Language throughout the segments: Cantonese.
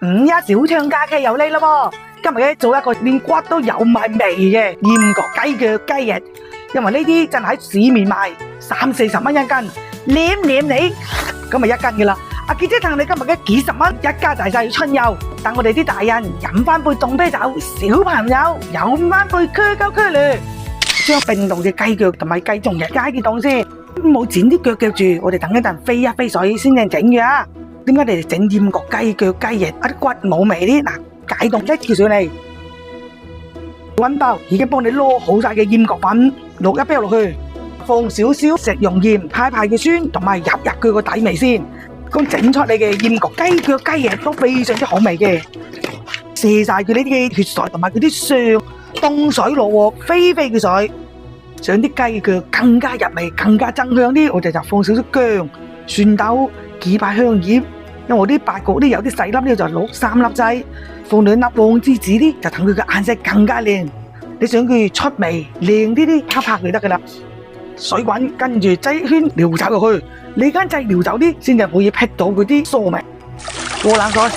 五一小長假期又嚟啦喎！今日咧做一個連骨都有埋味嘅鹽焗雞腳雞翼，因為呢啲真係喺市面賣30-40蚊一斤，黏黏你咁咪一斤嘅啦。阿姐姐撐你今日嘅幾十蚊，一家大細春遊，等我哋啲大人飲翻杯凍啤酒，小朋友飲翻杯區鳩區嘞。將冰凍嘅雞腳同埋雞仲翼加啲凍先，冇剪啲腳腳住，我哋等一陣飛一飛水先正整嘅啊！點解你哋整鹽焗雞腳雞翼一啲骨冇味啲？嗱，解凍一條水嚟，溫包已經幫你攞好晒嘅鹽焗粉，落一包落去，放少少食用鹽，派嘅酸同埋入佢個底味先。咁整出嚟嘅鹽焗雞腳雞翼都非常之好味嘅，卸晒佢呢啲血水同埋佢啲霜，凍水落鑊飛飛嘅水，想啲雞腳更加入味，更加增香啲，我哋就放少少薑、蒜豆、幾把香葉。因為我啲八角啲有啲細粒咧，就落3粒劑，放2粒黃芝士啲，就等佢嘅顏色更加靚。你想佢出味靚啲拍拍佢得噶啦。水滾，跟住擠圈料酒落去，你間擠料酒啲先至可以辟到佢啲臊味。過冷水，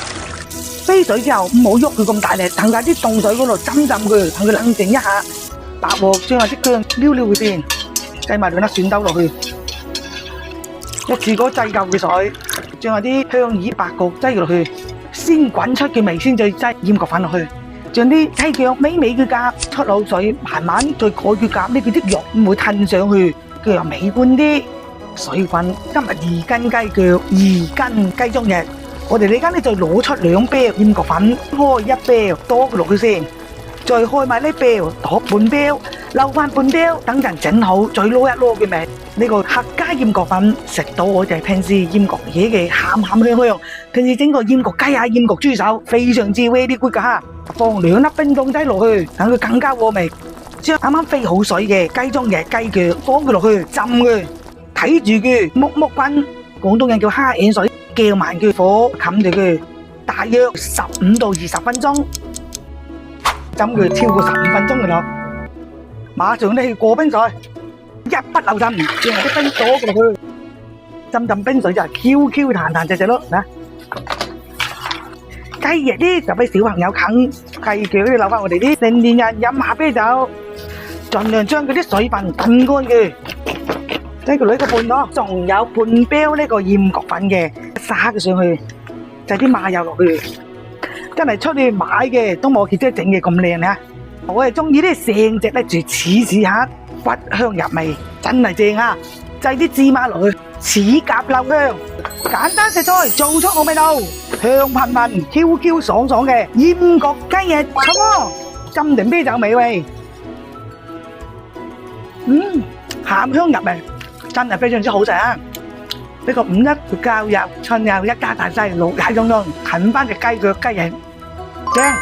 飛水之後唔好喐佢咁大力，等喺啲凍水嗰度浸佢，等佢冷靜一下。白鑊將啲薑撩佢先，擠埋2粒蒜豆落去，一次過擠夠嘅水。將啲香葉、白角擠落去，先滾出嘅味先再擠鹽焗粉落去，將啲雞腳美嘅夾出滷水，慢慢再改佢夾，呢佢啲肉唔會褪上去，佢又美觀啲。水滾，今日2斤雞腳，2斤雞中翼，我哋呢間咧再攞出2包鹽焗粉，開1包多佢落去先，再開埋呢包，剁半包，留翻半包，等陣整好再攞一攞嘅味。呢個客家鹽焗粉食到我哋平時鹽焗嘢嘅鹹鹹香香，平時整個鹽焗雞啊、鹽焗豬手非常之 very good 噶吓，放2粒冰凍劑落去，等佢更加和味。將啱啱飛好水嘅雞中翼、雞腳放佢落去浸佢，睇住佢木木滾，廣東人叫蝦眼水，叫慢佢火冚住佢，大約15到20分鐘，浸佢超過15分鐘嘅咯。馬上咧去過冰水。一不留神，將啲冰倒過落去，浸冰水就係 Q 彈隻咯。嗱，雞翼啲就俾小朋友啃，雞腳啲留翻我哋啲成年人飲下啤酒，盡量將佢啲水分燉乾佢。呢個女嘅半咯，仲有半包呢個鹽焗粉嘅，撒佢上去，就啲麻油落去，真係出去買嘅都冇佢姐整嘅咁靚啊！我係中意啲成隻咧住似下。骨香入味，真係正啊！製啲芝麻落去，齒頰留香。簡單食材，做出好味道，香噴噴、Q 爽爽嘅鹽焗雞翼，好喎！浸定啤酒味味，鹹香入味，真係非常之好食啊！呢個五一教育春遊一家大細6日咁樣，啃翻隻雞腳雞翼，正。